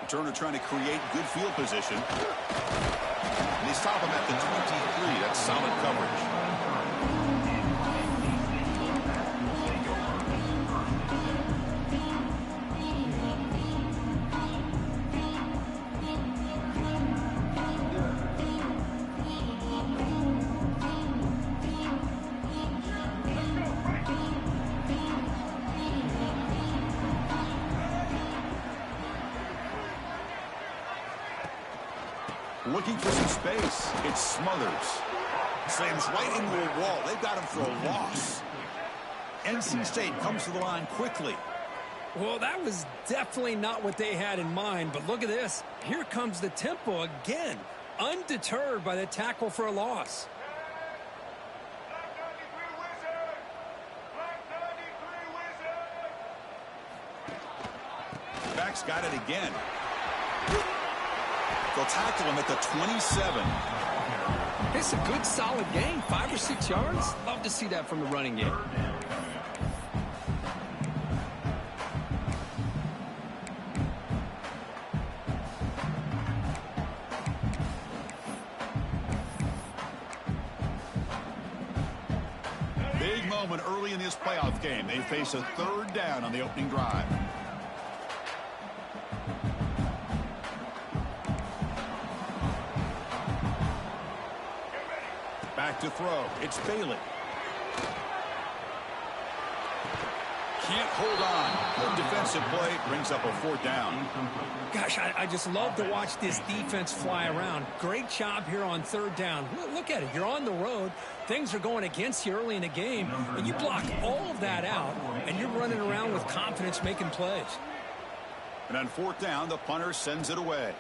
Returner trying to create good field position. And they stop him at the 23. That's solid coverage. Looking for some space. It's Smothers. Slams right into a wall. They've got him for a loss. NC State comes to the line quickly. Well, that was definitely not what they had in mind, but look at this. Here comes the tempo again, undeterred by the tackle for a loss. Back's got it again. They'll tackle him at the 27. It's a good, solid gain. 5 or 6 yards. Love to see that from the running game. Big moment early in this playoff game. They face a 3rd down on the opening drive. Back to throw. It's Bailey. Can't hold on. Good defensive play. Brings up a 4th down. Gosh, I just love to watch this defense fly around. Great job here on 3rd down. Look at it. You're on the road. Things are going against you early in the game. And you block all of that out, and you're running around with confidence making plays. And on 4th down, the punter sends it away.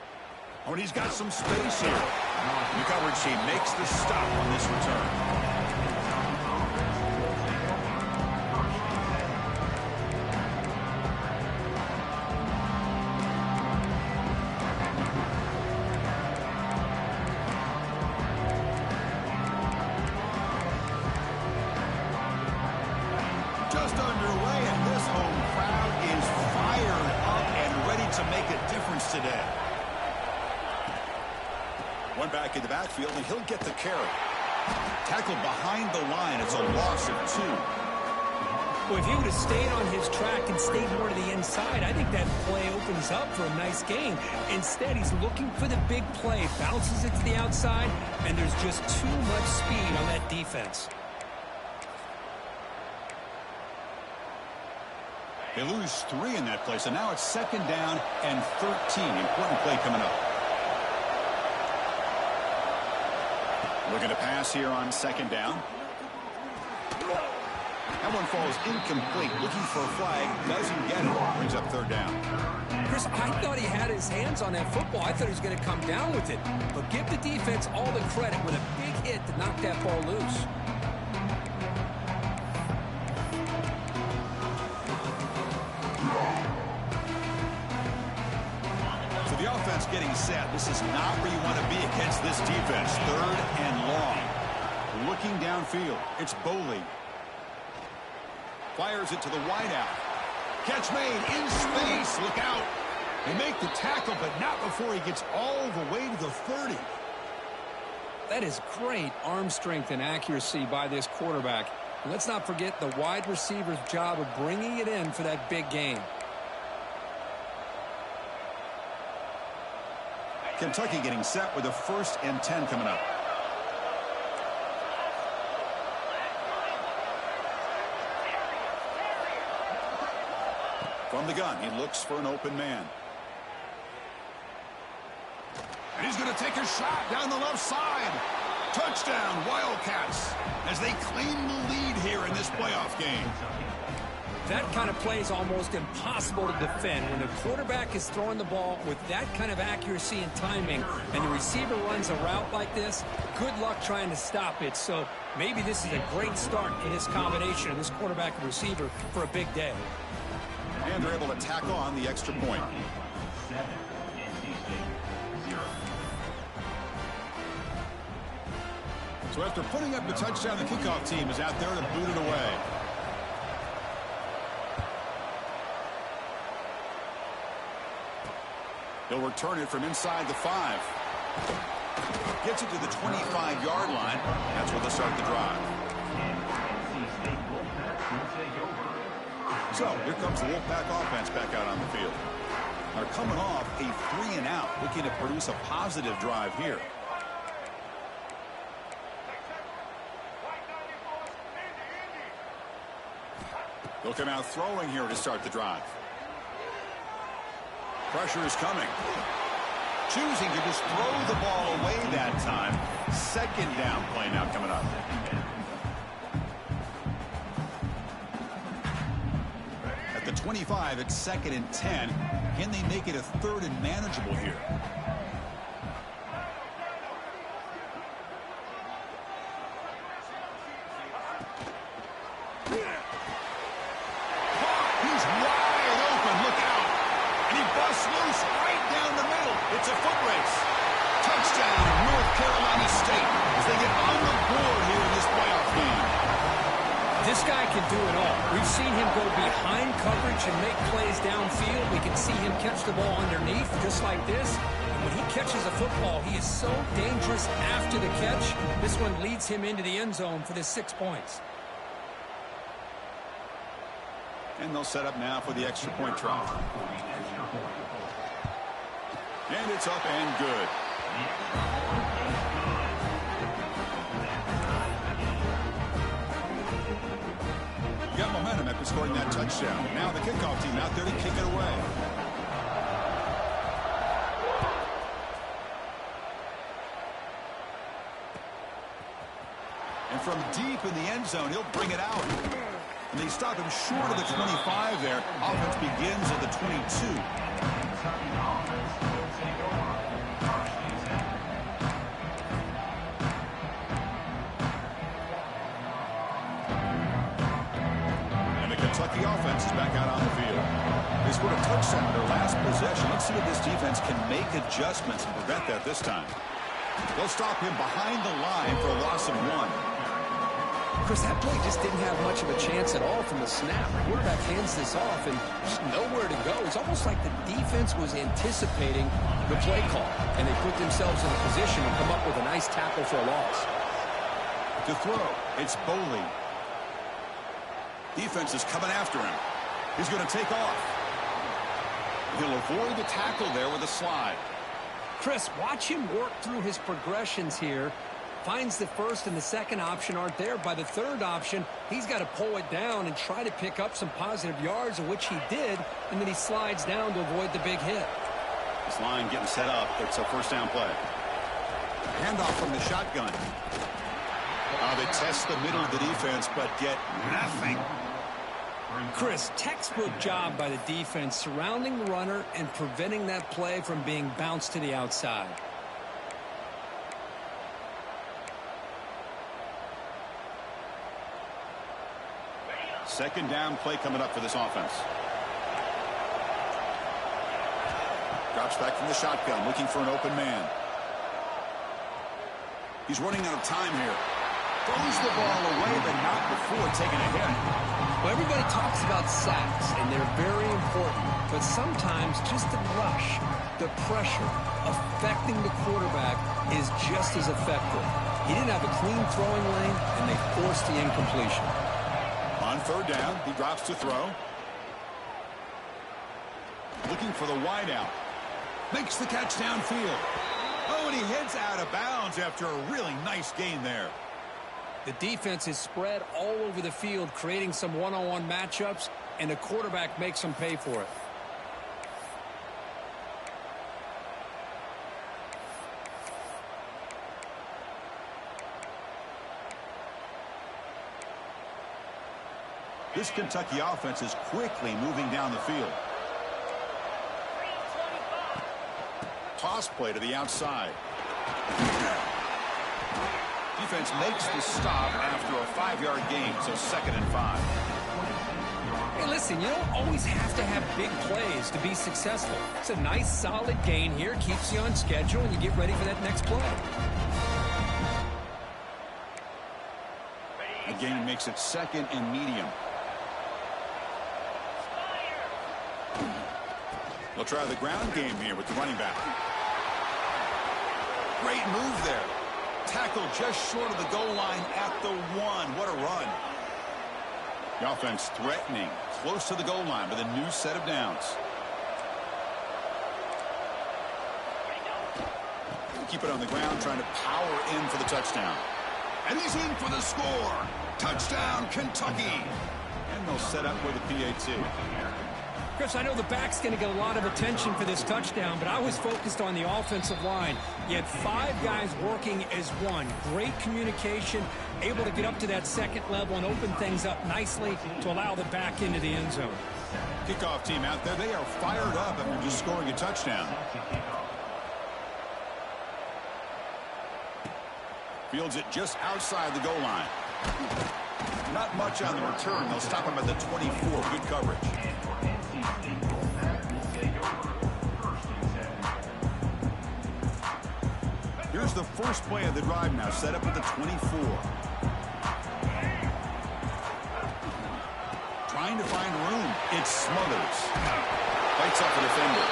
Oh, and he's got some space here. The coverage team makes the stop on this return. Just underway, and this home crowd is fired up and ready to make a difference today. One back in the backfield, and he'll get the carry. Tackled behind the line. It's a loss of 2. Well, if he would have stayed on his track and stayed more to the inside, I think that play opens up for a nice gain. Instead, he's looking for the big play. Bounces it to the outside, and there's just too much speed on that defense. They lose 3 in that play, so now it's 2nd down and 13. Important play coming up. Looking to pass here on 2nd down. That one falls incomplete. Looking for a flag. Doesn't get it. Brings up 3rd down. Chris, I thought he had his hands on that football. I thought he was going to come down with it. But give the defense all the credit with a big hit to knock that ball loose. Getting set. This is not where you want to be against this defense. 3rd and long. Looking downfield. It's Boley. Fires it to the wideout. Catch made in space. Look out. They make the tackle, but not before he gets all the way to the 30. That is great arm strength and accuracy by this quarterback. And let's not forget the wide receiver's job of bringing it in for that big game. Kentucky getting set with a 1st and 10 coming up. From the gun, he looks for an open man. And he's going to take a shot down the left side. Touchdown, Wildcats, as they claim the lead here in this playoff game. That kind of play is almost impossible to defend. When the quarterback is throwing the ball with that kind of accuracy and timing, and the receiver runs a route like this, good luck trying to stop it. So maybe this is a great start for this combination of this quarterback and receiver for a big day. And they're able to tackle on the extra point. So after putting up the touchdown, the kickoff team is out there to boot it away. He'll return it from inside the 5. Gets it to the 25-yard line. That's where they'll start the drive. So here comes the Wolfpack offense back out on the field. They're coming off a 3-and-out, looking to produce a positive drive here. They'll come out throwing here to start the drive. Pressure is coming. Choosing to just throw the ball away that time. Second down play now coming up. At the 25, it's 2nd and 10. Can they make it a 3rd and manageable here? He's wide open. Look out. And he busts loose right down the middle. It's a foot race. Touchdown, North Carolina State, as they get on the board here in this playoff game. This guy can do it all. We've seen him go behind coverage and make plays downfield. We can see him catch the ball underneath, just like this. And when he catches a football, he is so dangerous after the catch. This one leads him into the end zone for the 6 points. And they'll set up now for the extra point try. And it's up and good. Got momentum after scoring that touchdown. Now the kickoff team out there to kick it away. And from deep in the end zone, he'll bring it out. And they stop him short of the 25 there. Offense begins at the 22. Kentucky offense is back out on the field. They scored a touchdown in their last possession. Let's see if this defense can make adjustments and prevent that this time. They'll stop him behind the line for a loss of 1. Chris, that play just didn't have much of a chance at all from the snap. The quarterback hands this off and just nowhere to go. It's almost like the defense was anticipating the play call, and they put themselves in a position to come up with a nice tackle for a loss. To throw, it's Boley. Defense is coming after him. He's going to take off. He'll avoid the tackle there with a slide. Chris, watch him work through his progressions here. Finds the first and the second option aren't there. By the third option, he's got to pull it down and try to pick up some positive yards, which he did, and then he slides down to avoid the big hit. This line getting set up. It's a first down play. Handoff from the shotgun. They test the middle of the defense, but get nothing. Chris, textbook job by the defense surrounding the runner and preventing that play from being bounced to the outside. Second down play coming up for this offense. Drops back from the shotgun, looking for an open man. He's running out of time here. Throws the ball away, but not before taking a hit. Well, everybody talks about sacks, and they're very important. But sometimes just the rush, the pressure, affecting the quarterback is just as effective. He didn't have a clean throwing lane, and they forced the incompletion. On third down, he drops to throw. Looking for the wideout. Makes the catch downfield. Oh, and he heads out of bounds after a really nice gain there. The defense is spread all over the field, creating some one-on-one matchups, and the quarterback makes them pay for it. This Kentucky offense is quickly moving down the field. Toss play to the outside. Defense makes the stop after a 5-yard gain, so 2nd and 5. Hey, listen, you don't always have to have big plays to be successful. It's a nice, solid gain here, keeps you on schedule, and you get ready for that next play. The gain makes it 2nd and medium. They'll try the ground game here with the running back. Great move there. Tackle just short of the goal line at the 1. What a run. The offense threatening close to the goal line with a new set of downs. Keep it on the ground, trying to power in for the touchdown. And he's in for the score. Touchdown, Kentucky. And they'll set up with a PAT. Chris, I know the back's going to get a lot of attention for this touchdown, but I was focused on the offensive line. You had 5 guys working as one. Great communication, able to get up to that second level and open things up nicely to allow the back into the end zone. Kickoff team out there, they are fired up after just scoring a touchdown. Fields it just outside the goal line. Not much on the return. They'll stop him at the 24. Good coverage. Here's the first play of the drive now, set up at the 24. Trying to find room. It smothers. Fights off a defender.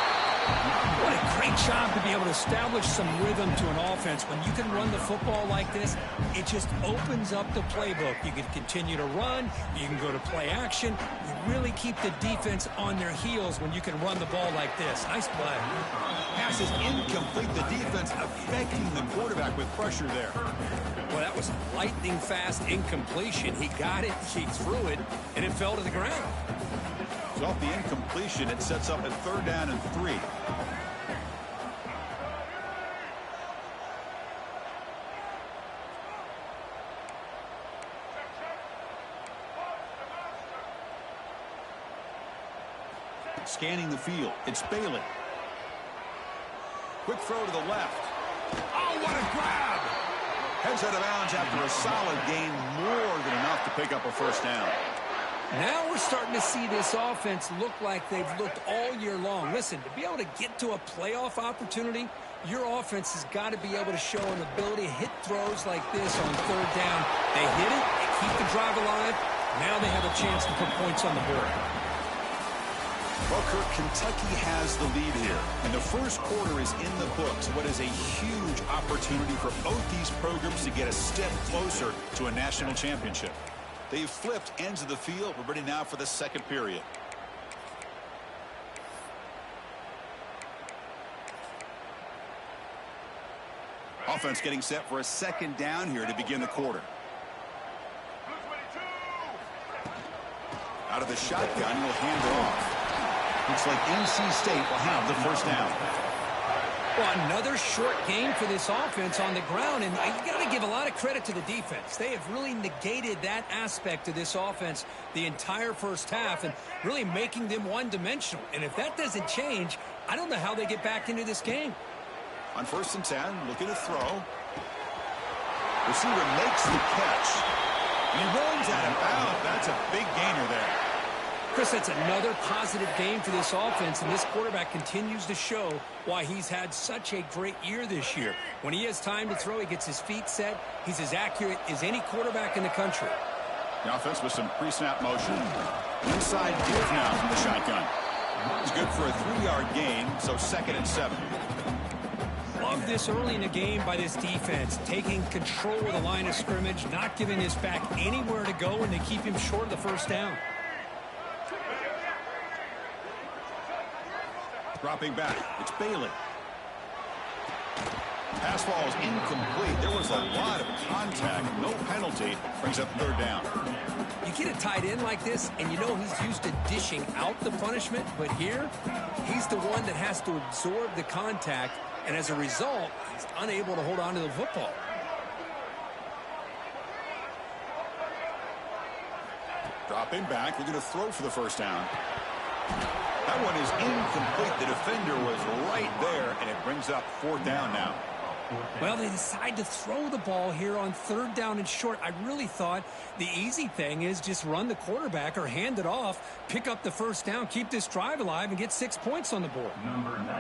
What a great job to be able to establish some rhythm to an offense. When you can run the football like this, it just opens up the playbook. You can continue to run. You can go to play action. You really keep the defense on their heels when you can run the ball like this. Nice play. Pass is incomplete. The defense affecting the quarterback with pressure there. Well, that was lightning fast incompletion. He got it, he threw it, and it fell to the ground. So off the incompletion, it sets up at 3rd down and 3. Scanning the field, it's Bailey. Quick throw to the left. Oh, what a grab! Heads out of bounds after a solid gain, more than enough to pick up a first down. Now we're starting to see this offense look like they've looked all year long. Listen, to be able to get to a playoff opportunity, your offense has got to be able to show an ability to hit throws like this on 3rd down. They hit it, they keep the drive alive. Now they have a chance to put points on the board. Well, Kirk, Kentucky has the lead here, and the first quarter is in the books. What is a huge opportunity for both these programs to get a step closer to a national championship. They've flipped ends of the field. We're ready now for the second period. Offense getting set for a 2nd down here to begin the quarter. Out of the shotgun, he'll hand it off. Looks like NC State will have the first down. Well, another short game for this offense on the ground, and you got to give a lot of credit to the defense. They have really negated that aspect of this offense the entire first half and really making them one-dimensional. And if that doesn't change, I don't know how they get back into this game. On 1st and 10, looking to throw. Receiver makes the catch. He runs out of bounds. That's a big gainer there. Chris, that's another positive game for this offense, and this quarterback continues to show why he's had such a great year this year. When he has time to throw, he gets his feet set. He's as accurate as any quarterback in the country. The offense with some pre-snap motion. Inside give now from the shotgun. It's good for a 3-yard gain, so 2nd and 7. Love this early in the game by this defense, taking control of the line of scrimmage, not giving this back anywhere to go, and they keep him short of the first down. Dropping back, it's Bailey. Pass ball is incomplete. There was a lot of contact. No penalty. Brings up 3rd down. You get a tight end like this, and you know he's used to dishing out the punishment, but here, he's the one that has to absorb the contact, and as a result, he's unable to hold on to the football. Dropping back, looking to throw for the first down. That one is incomplete. The defender was right there, and it brings up 4th down now. Well, they decide to throw the ball here on 3rd down and short. I really thought the easy thing is just run the quarterback or hand it off, pick up the first down, keep this drive alive, and get 6 points on the board.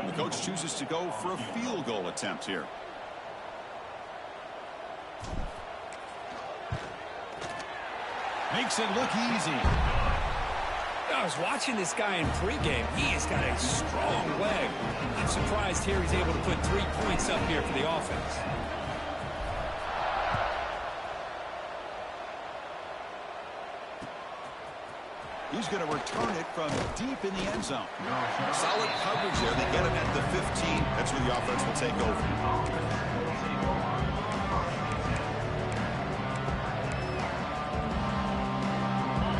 The coach chooses to go for a field goal attempt here. Makes it look easy. I was watching this guy in pregame. He has got a strong leg. I'm surprised here he's able to put 3 points up here for the offense. He's going to return it from deep in the end zone. Solid coverage there. They get him at the 15. That's where the offense will take over.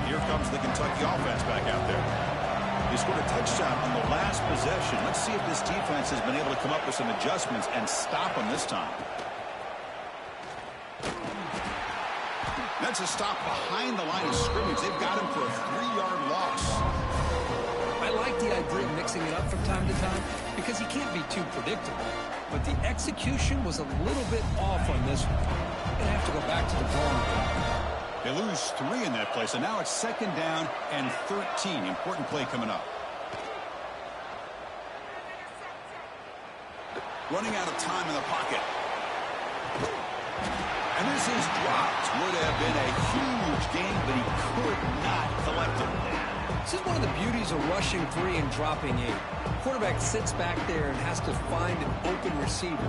Here comes the Kentucky offense back out there. They scored a touchdown on the last possession. Let's see if this defense has been able to come up with some adjustments and stop them this time. That's a stop behind the line of scrimmage. They've got him for a 3-yard loss. I like the idea of mixing it up from time to time because he can't be too predictable. But the execution was a little bit off on this one. Going to have to go back to the drawing board. They lose 3 in that play, so now it's 2nd down and 13. Important play coming up. Running out of time in the pocket. And this is dropped. Would have been a huge gain, but he could not collect it. This is one of the beauties of rushing 3 and dropping 8. Quarterback sits back there and has to find an open receiver.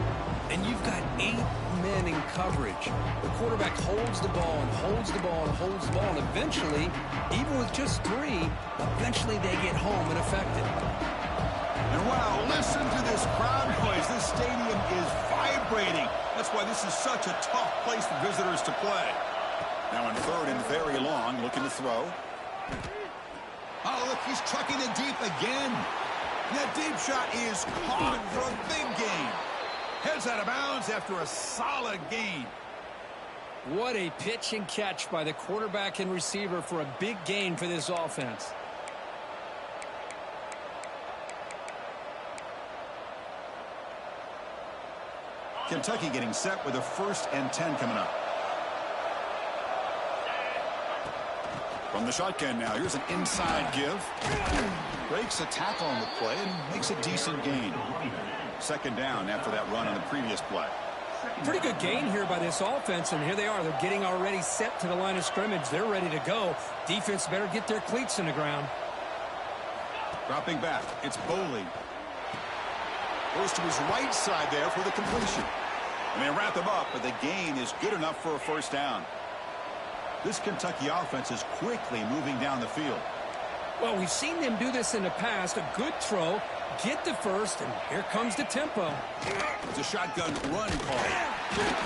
And you've got 8 men in coverage. The quarterback holds the ball and holds the ball and holds the ball. And eventually, even with just 3, eventually they get home and affected. And wow, listen to this crowd noise. This stadium is vibrating. That's why this is such a tough place for visitors to play. Now in 3rd and very long, looking to throw. Oh, look, he's trucking it deep again. That deep shot is caught for a big gain. Heads out of bounds after a solid gain. What a pitch and catch by the quarterback and receiver for a big gain for this offense. Kentucky getting set with a 1st and 10 coming up. From the shotgun now, here's an inside give. Breaks a tackle on the play and makes a decent gain. 2nd down after that run on the previous play. Pretty good gain here by this offense, and here they are. They're getting already set to the line of scrimmage. They're ready to go. Defense better get their cleats in the ground. Dropping back, it's Boley. Goes to his right side there for the completion. And they wrap him up, but the gain is good enough for a 1st down. This Kentucky offense is quickly moving down the field. Well, we've seen them do this in the past. A good throw, get the 1st, and here comes the tempo. It's a shotgun run call.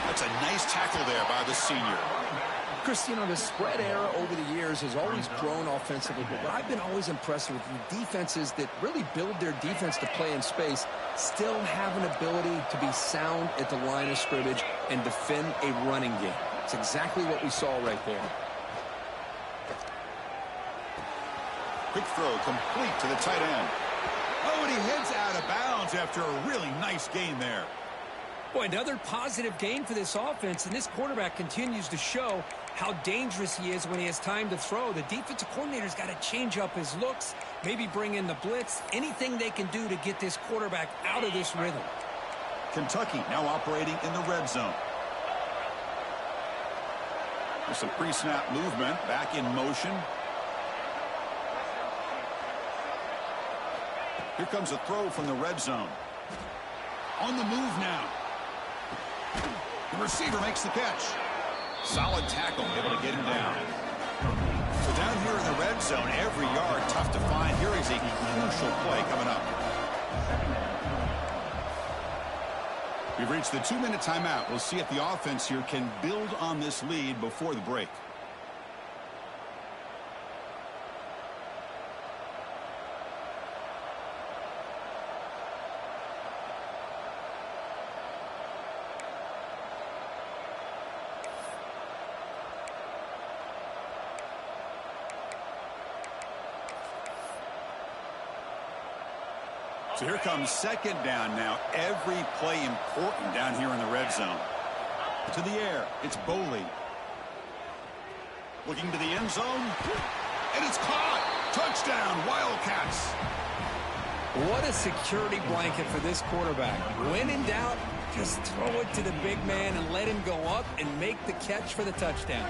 That's a nice tackle there by the senior. Chris, you know, the spread era over the years has always grown offensively, but what I've been always impressed with the defenses that really build their defense to play in space still have an ability to be sound at the line of scrimmage and defend a running game. It's exactly what we saw right there. Quick throw complete to the tight end. Oh, and he heads out of bounds after a really nice gain there. Boy, another positive gain for this offense, and this quarterback continues to show how dangerous he is when he has time to throw. The defensive coordinator's got to change up his looks, maybe bring in the blitz, anything they can do to get this quarterback out of this rhythm. Kentucky now operating in the red zone. There's some pre-snap movement, back in motion. Here comes a throw from the red zone. On the move now. The receiver makes the catch. Solid tackle, able to get him down. So down here in the red zone, every yard tough to find. Here is a crucial play coming up. We've reached the 2-minute timeout. We'll see if the offense here can build on this lead before the break. So here comes 2nd down now. Every play important down here in the red zone. To the air, it's Boley. Looking to the end zone. And it's caught. Touchdown, Wildcats. What a security blanket for this quarterback. When in doubt, just throw it to the big man and let him go up and make the catch for the touchdown.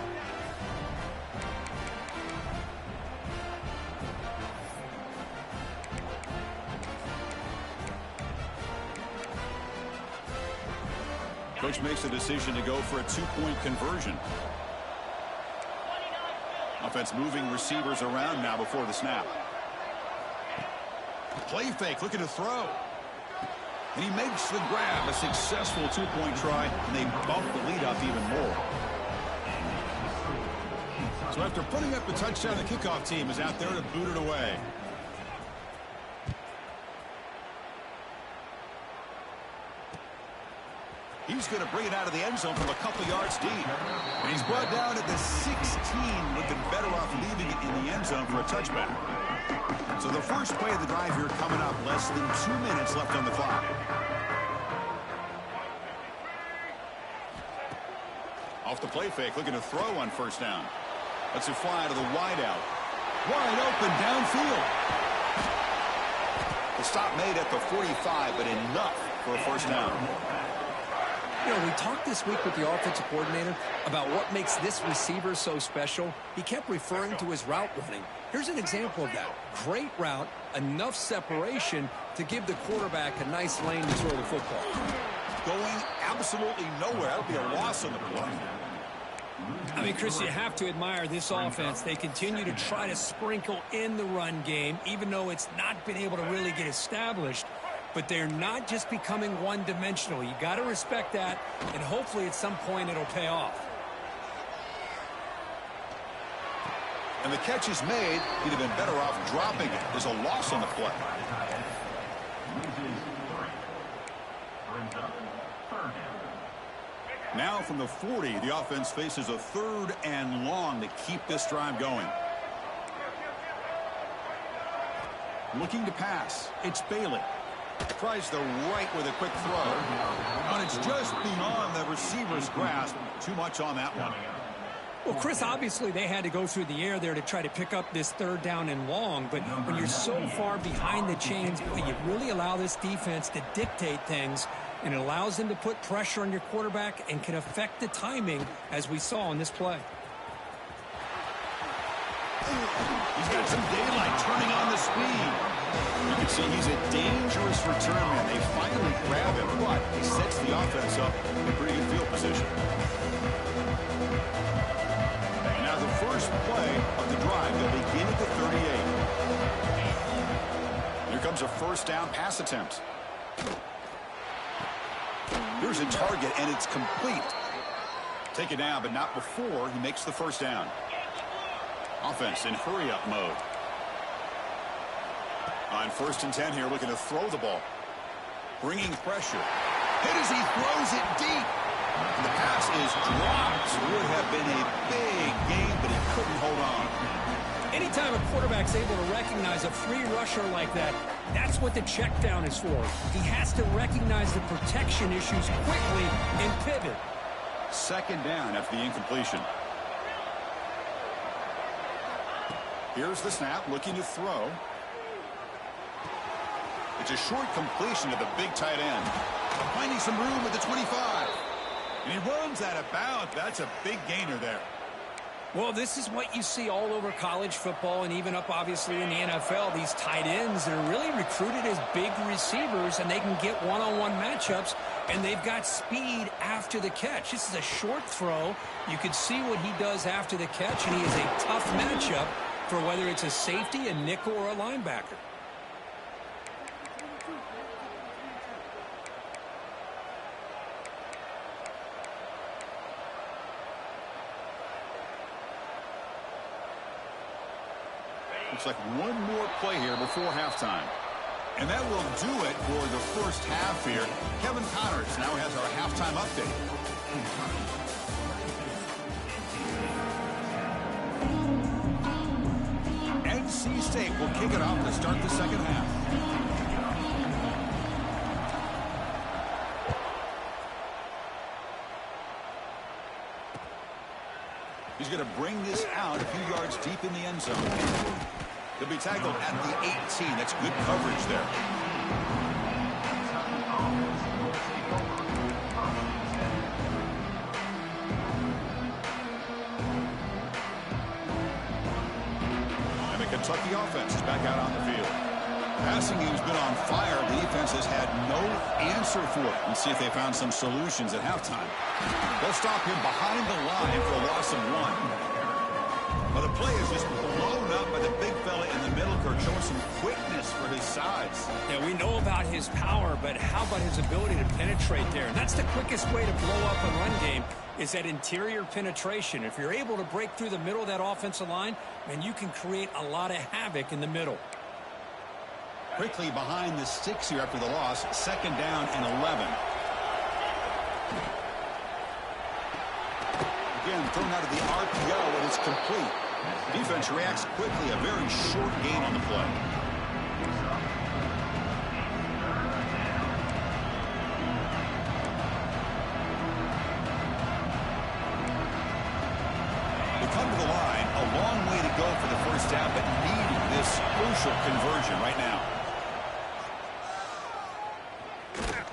Coach makes the decision to go for a two-point conversion. Offense moving receivers around now before the snap. Play fake, looking to throw. And he makes the grab, a successful two-point try, and they bump the lead up even more. So after putting up the touchdown, the kickoff team is out there to boot it away. He's going to bring it out of the end zone from a couple yards deep. And he's brought down at the 16, looking better off leaving it in the end zone for a touchback. So the first play of the drive here coming up, less than 2 minutes left on the clock. Off the play fake, looking to throw on first down. Lets it fly to the wideout. Wide open downfield. The stop made at the 45, but enough for a first down. You know, we talked this week with the offensive coordinator about what makes this receiver so special. He kept referring to his route running. Here's an example of that. Great route, enough separation to give the quarterback a nice lane to throw the football. Going absolutely nowhere. That'll be a loss on the play. I mean, Chris, you have to admire this offense. They continue to try to sprinkle in the run game, even though it's not been able to really get established. But they're not just becoming one-dimensional. You got to respect that, and hopefully at some point it'll pay off. And the catch is made. He'd have been better off dropping it. There's a loss on the play. Now from the 40, the offense faces a 3rd and long to keep this drive going. Looking to pass. It's Bailey. Tries the right with a quick throw. And it's just beyond the receiver's grasp. Too much on that one. Well, Chris, obviously they had to go through the air there to try to pick up this 3rd down and long. But when you're so far behind the chains, you really allow this defense to dictate things. And it allows them to put pressure on your quarterback and can affect the timing, as we saw in this play. He's got some daylight, turning on the speed. You can see he's a dangerous return man. They finally grab him, but he sets the offense up in pretty good field position. And now the first play of the drive. They'll begin at the 38. Here comes a first down pass attempt. Here's a target, and it's complete. Take it down, but not before he makes the first down. Offense in hurry-up mode. On 1st and 10 here, looking to throw the ball. Bringing pressure. Hit as he throws it deep. And the pass is dropped. Would have been a big game, but he couldn't hold on. Anytime a quarterback's able to recognize a free rusher like that, that's what the check down is for. He has to recognize the protection issues quickly and pivot. 2nd down after the incompletion. Here's the snap, looking to throw. It's a short completion to the big tight end. Finding some room at the 25. And he runs out of bounds. That's a big gainer there. Well, this is what you see all over college football and even up, obviously, in the NFL. These tight ends, they're really recruited as big receivers, and they can get one-on-one matchups, and they've got speed after the catch. This is a short throw. You can see what he does after the catch, and he is a tough matchup for whether it's a safety, a nickel, or a linebacker. Looks like one more play here before halftime. And that will do it for the first half here. Kevin Connors now has our halftime update. NC State will kick it off to start the second half. He's going to bring this out a few yards deep in the end zone. He'll be tackled at the 18. That's good coverage there. And the Kentucky offense is back out on the field. Passing game's been on fire. The defense has had no answer for it. Let's see if they found some solutions at halftime. They'll stop him behind the line for a loss of 1. But the play is just blown up by the big fella in the middle, Kirk, showing some quickness for his size. Yeah, we know about his power, but how about his ability to penetrate there? And that's the quickest way to blow up a run game, is that interior penetration. If you're able to break through the middle of that offensive line, then you can create a lot of havoc in the middle. Quickly behind the sticks here after the loss. 2nd down and 11. Again, thrown out of the RPO, and it's complete. Defense reacts quickly. A very short gain on the play. They come to the line. A long way to go for the first down, but needing this crucial conversion right now.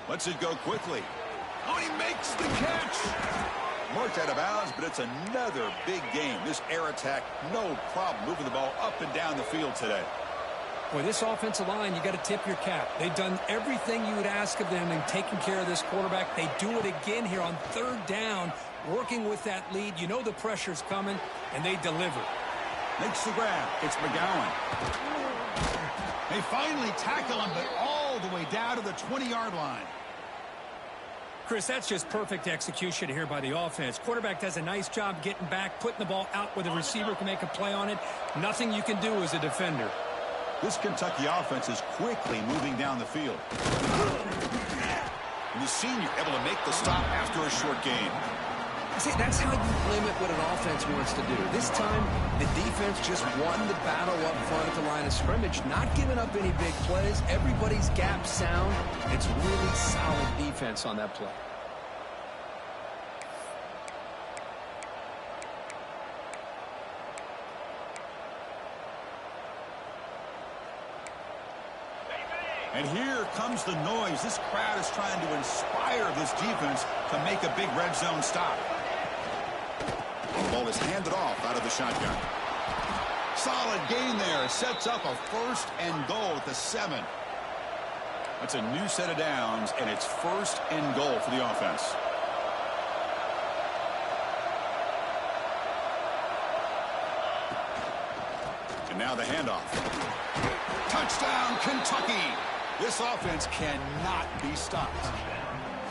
Lets it go quickly. Oh, he makes the catch. Marked out of bounds, but it's another big game. This air attack, no problem moving the ball up and down the field today. Boy, this offensive line, you got to tip your cap. They've done everything you would ask of them in taking care of this quarterback. They do it again here on 3rd down, working with that lead. You know the pressure's coming, and they deliver. Makes the grab. It's McGowan. They finally tackle him, but all the way down to the 20-yard line. Chris, that's just perfect execution here by the offense. Quarterback does a nice job getting back, putting the ball out where the receiver can make a play on it. Nothing you can do as a defender. This Kentucky offense is quickly moving down the field. And the senior able to make the stop after a short gain. See, that's how you limit what an offense wants to do. This time, the defense just won the battle up front at the line of scrimmage, not giving up any big plays. Everybody's gap sound. It's really solid defense on that play. And here comes the noise. This crowd is trying to inspire this defense to make a big red zone stop. The ball is handed off out of the shotgun. Solid gain there. Sets up a 1st and goal at the 7. That's a new set of downs, and it's 1st and goal for the offense. And now the handoff. Touchdown, Kentucky! This offense cannot be stopped.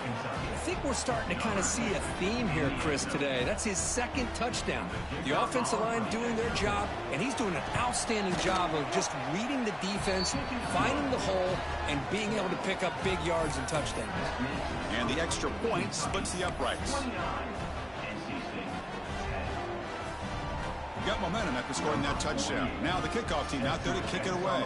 I think we're starting to kind of see a theme here, Chris, today. That's his 2nd touchdown. The offensive line doing their job, and he's doing an outstanding job of just reading the defense, finding the hole, and being able to pick up big yards and touchdowns. And the extra point splits the uprights. Got momentum after scoring that touchdown. Now the kickoff team out there to kick it away.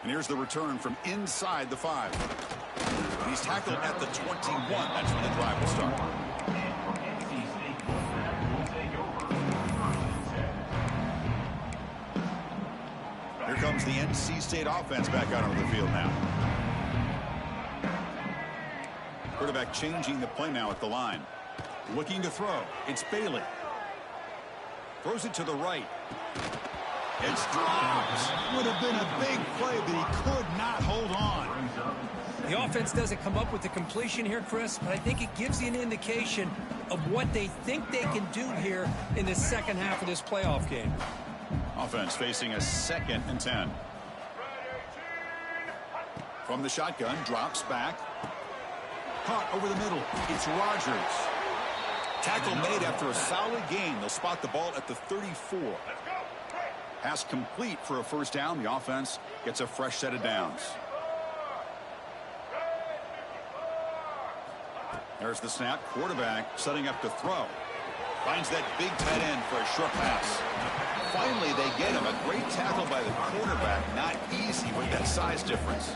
And here's the return from inside the 5. He's tackled at the 21. That's when the drive will start. Here comes the NC State offense back out onto the field now. Quarterback changing the play now at the line. Looking to throw. It's Bailey. Throws it to the right. It's dropped. Would have been a big play, but he could not hold on. The offense doesn't come up with the completion here, Chris, but I think it gives you an indication of what they think they can do here in the second half of this playoff game. Offense facing a 2nd and 10. From the shotgun, drops back. Caught over the middle. It's Rogers. Tackle made after a solid gain. They'll spot the ball at the 34. Pass complete for a 1st down. The offense gets a fresh set of downs. There's the snap. Quarterback setting up to throw. Finds that big tight end for a short pass. Finally, they get him. A great tackle by the quarterback. Not easy with that size difference.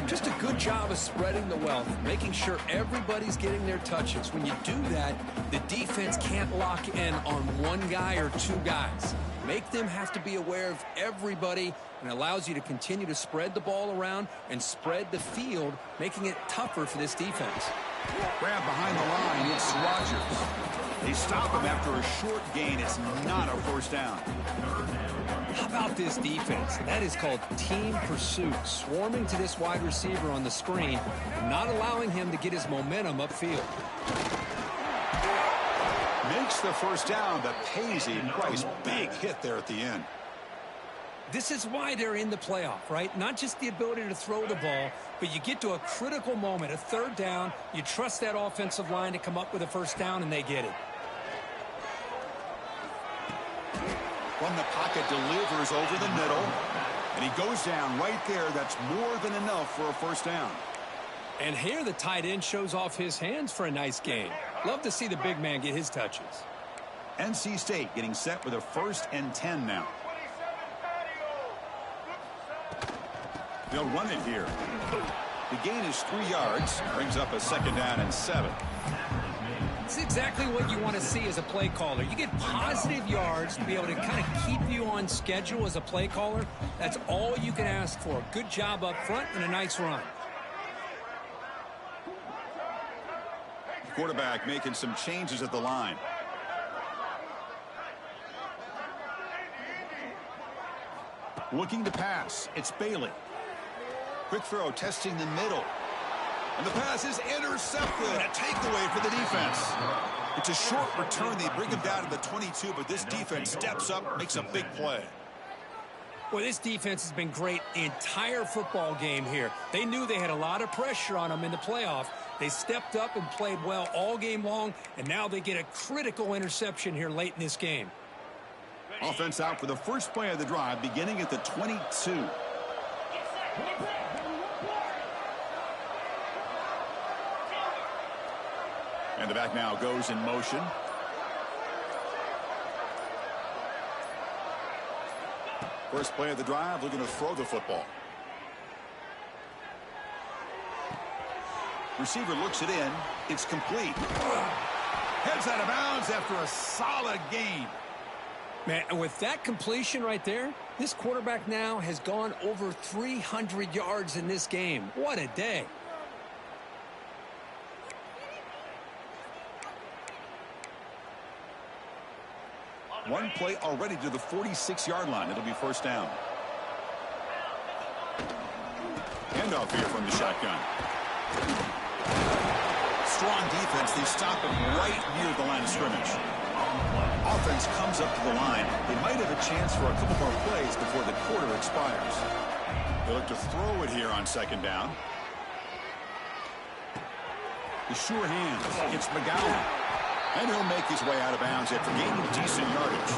Just a good job of spreading the wealth, making sure everybody's getting their touches. When you do that, the defense can't lock in on one guy or 2 guys. Make them have to be aware of everybody, and allows you to continue to spread the ball around and spread the field, making it tougher for this defense. Grab behind the line, it's Rodgers. They stop him after a short gain. It's not a first down. How about this defense? That is called team pursuit, swarming to this wide receiver on the screen and not allowing him to get his momentum upfield. Makes the first down, but pays a price. Big hit there at the end. This is why they're in the playoff, right? Not just the ability to throw the ball, but you get to a critical moment, a third down, you trust that offensive line to come up with a first down, and they get it. From the pocket, delivers over the middle, and he goes down right there. That's more than enough for a first down. And here the tight end shows off his hands for a nice gain. Love to see the big man get his touches. NC State getting set with a 1st and 10 now. They'll run it here. The gain is 3 yards, brings up a 2nd down and 7. It's exactly what you want to see as a play caller. You get positive yards to be able to kind of keep you on schedule as a play caller. That's all you can ask for. Good job up front and a nice run. Quarterback making some changes at the line. Looking to pass. It's Bailey. Quick throw, testing the middle. And the pass is intercepted. A takeaway for the defense. It's a short return. They bring him down to the 22, but this defense steps up, makes a big play. Well, this defense has been great the entire football game here. They knew they had a lot of pressure on them in the playoff. They stepped up and played well all game long, and now they get a critical interception here late in this game. Offense out for the first play of the drive, beginning at the 22. And the back now goes in motion. First play of the drive, looking to throw the football. Receiver looks it in. It's complete. Heads out of bounds after a solid gain. Man, and with that completion right there, this quarterback now has gone over 300 yards in this game. What a day. One play already to the 46-yard line. It'll be first down. Handoff here from the shotgun. Strong defense. They stop him right near the line of scrimmage. Offense comes up to the line. They might have a chance for a couple more plays before the quarter expires. They look to throw it here on 2nd down. The sure hands. It's McGowan. And he'll make his way out of bounds after gaining decent yardage.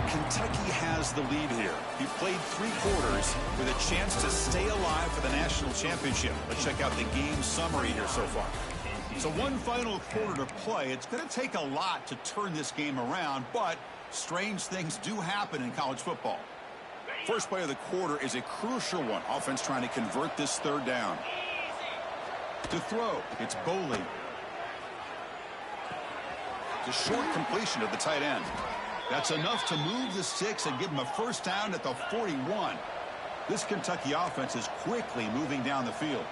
Kentucky has the lead here. He played 3 quarters with a chance to stay alive for the national championship. Let's check out the game summary here so far. So one final quarter to play. It's going to take a lot to turn this game around, but strange things do happen in college football. First play of the quarter is a crucial one. Offense trying to convert this 3rd down. To throw, it's Boley. It's a short completion of the tight end. That's enough to move the sticks and give them a first down at the 41. This Kentucky offense is quickly moving down the field.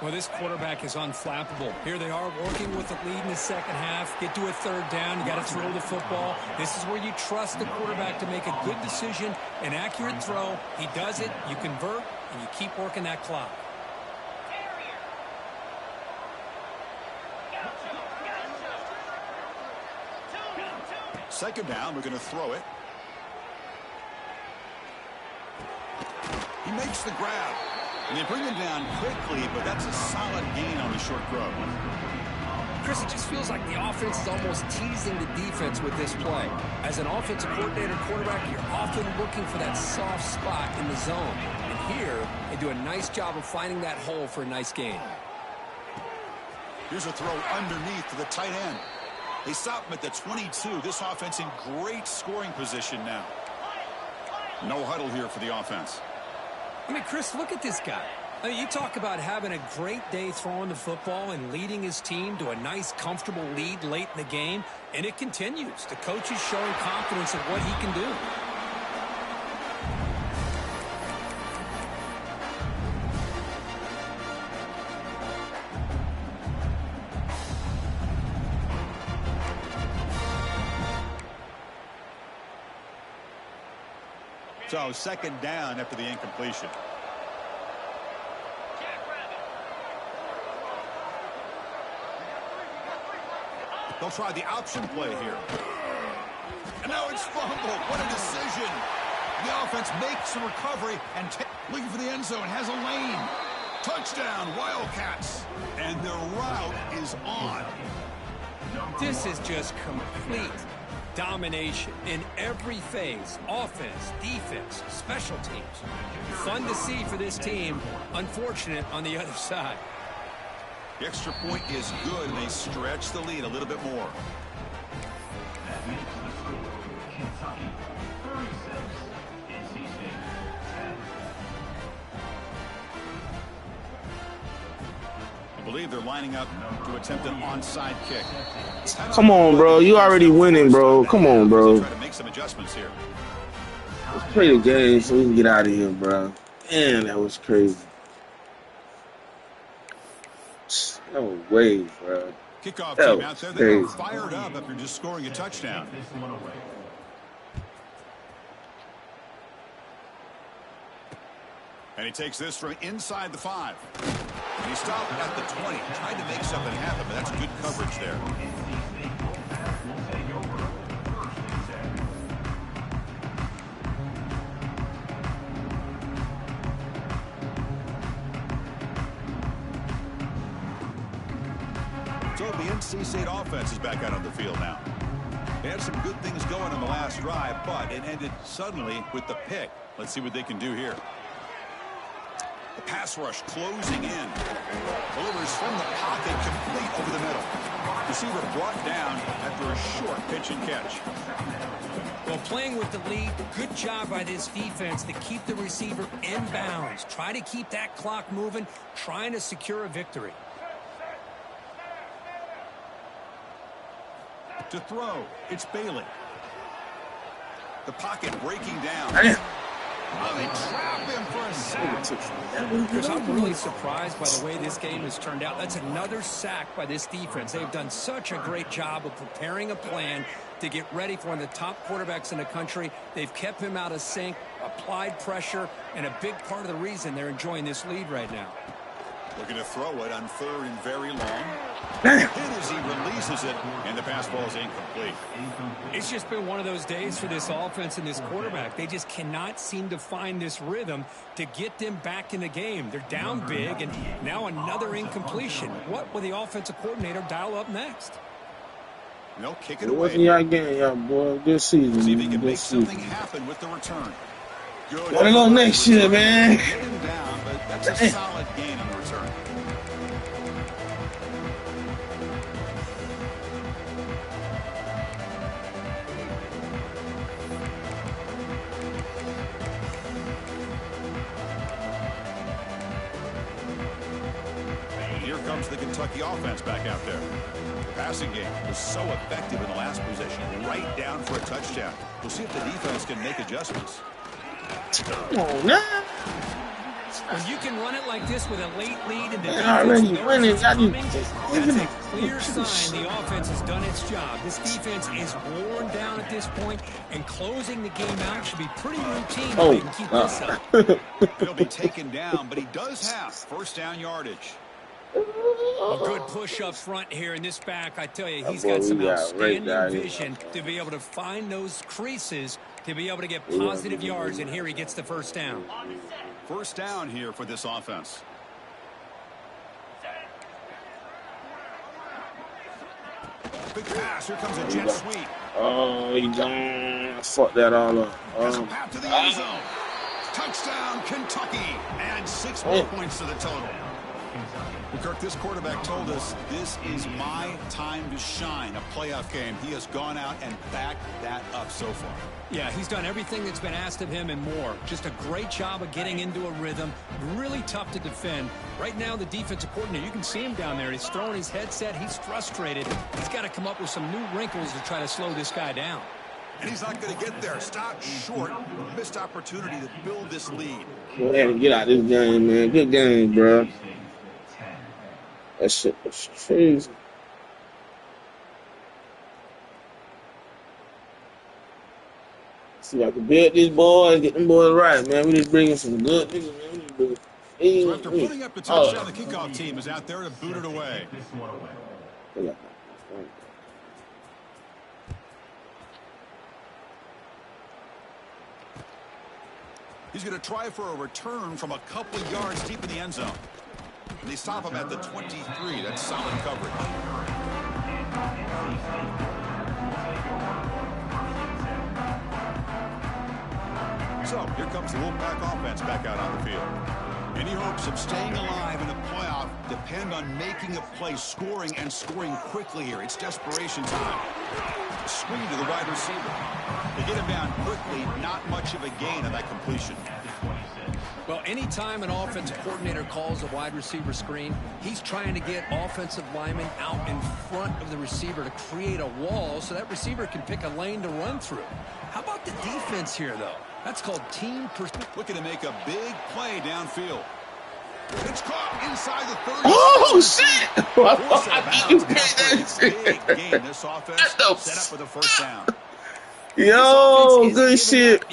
Well, this quarterback is unflappable. Here they are working with the lead in the second half. Get to a 3rd down. You got to throw the football. This is where you trust the quarterback to make a good decision, an accurate throw. He does it. You convert, and you keep working that clock. Second down, we're going to throw it. He makes the grab. And they bring him down quickly, but that's a solid gain on the short throw. Chris, it just feels like the offense is almost teasing the defense with this play. As an offensive coordinator quarterback, you're often looking for that soft spot in the zone. And here, they do a nice job of finding that hole for a nice gain. Here's a throw underneath to the tight end. They stop him at the 22. This offense in great scoring position now. No huddle here for the offense. I mean, Chris, look at this guy. I mean, you talk about having a great day throwing the football and leading his team to a nice, comfortable lead late in the game, and it continues. The coach is showing confidence in what he can do. So, second down after the incompletion. They'll try the option play here. And now it's fumbled. What a decision. The offense makes a recovery and looking for the end zone. Has a lane. Touchdown, Wildcats. And their route is on. This is just complete domination in every phase. Offense, defense, special teams. Fun to see for this team. Unfortunate on the other side. The extra point is good, and they stretch the lead a little bit more. I believe they're lining up to attempt an onside kick. Come on, bro. You already winning, bro. Come on, bro. Try to make some adjustments here. Let's play the game so we can get out of here, bro. Man, that was crazy. No way, bro. Kickoff team out there. They're fired up after just scoring a touchdown. And he takes this from inside the 5. And he stopped at the 20. Tried to make something happen, but that's good coverage there. So the NC State offense is back out on the field now. They had some good things going on the last drive, but it ended suddenly with the pick. Let's see what they can do here. The pass rush closing in. Delivers from the pocket, complete over the middle. Receiver brought down after a short pitch and catch. Well, playing with the lead, good job by this defense to keep the receiver in bounds. Try to keep that clock moving, trying to secure a victory. To throw, it's Bailey. The pocket breaking down. Oh, they trap him for a sack. Chris, I'm really surprised by the way this game has turned out. That's another sack by this defense. They've done such a great job of preparing a plan to get ready for one of the top quarterbacks in the country. They've kept him out of sync, applied pressure, and a big part of the reason they're enjoying this lead right now. Looking to throw it on 3rd and very long. Hit as he releases it, and the pass ball is incomplete. It's just been one of those days for this offense and this quarterback. They just cannot seem to find this rhythm to get them back in the game. They're down big, and now another incompletion. What will the offensive coordinator dial up next? No, kick it It away. wasn't y'all game, y'all boy. Good season. See if he can Good make season. something happen with the return. Good. Wanna go next year, man. Get him down, but that's a solid gain on the return. Here comes the Kentucky offense back out there. The passing game was so effective in the last possession, right down for a touchdown. We'll see if the defense can make adjustments. Come on, now. When you can run it like this with a late lead and the Man, already defense knows winning. it's Y'all coming, need to that's a clear sign the offense has done its job. This defense is worn down at this point, and closing the game out should be pretty routine if they can keep this up. He'll be taken down, but he does have first down yardage. A good push up front here in this back. I tell you, he's got some outstanding vision to be able to find those creases to be able to get positive yards, and here he gets the first down. First down here for this offense. Big pass. Here comes a jet sweep. Oh, he done. Fuck that all up. Has a path to the end zone. Touchdown, Kentucky. And 6 more points to the total. Well, Kirk, this quarterback told us this is my time to shine, a playoff game. He has gone out and backed that up so far. Yeah, he's done everything that's been asked of him and more. Just a great job of getting into a rhythm. Really tough to defend. Right now, the defensive coordinator, you can see him down there. He's throwing his headset. He's frustrated. He's got to come up with some new wrinkles to try to slow this guy down. And he's not going to get there. Stop short. A missed opportunity to build this lead. Go ahead and get out this game, man. Good game, bro. That shit was crazy. See if I can build these boys, get them boys right, man. We need to bring in some good niggas, man. We need to bring So after putting up the touchdown, the kickoff team is out there to boot it away. He's going to try for a return from a couple of yards deep in the end zone. And they stop him at the 23. That's solid coverage. So here comes the Wolfpack offense back out on the field. Any hopes of staying alive in the playoff depend on making a play, scoring, and scoring quickly here. It's desperation time. Screen to the wide receiver. They get him down quickly, not much of a gain on that completion. Well, anytime an offensive coordinator calls a wide receiver screen, he's trying to get offensive linemen out in front of the receiver to create a wall so that receiver can pick a lane to run through. How about the defense here, though? That's called team pursuit. Looking to make a big play downfield. It's caught inside the 30. Oh, shit! I think you paid that shit. Big game. This offense set up for the first down. Yo, good shit.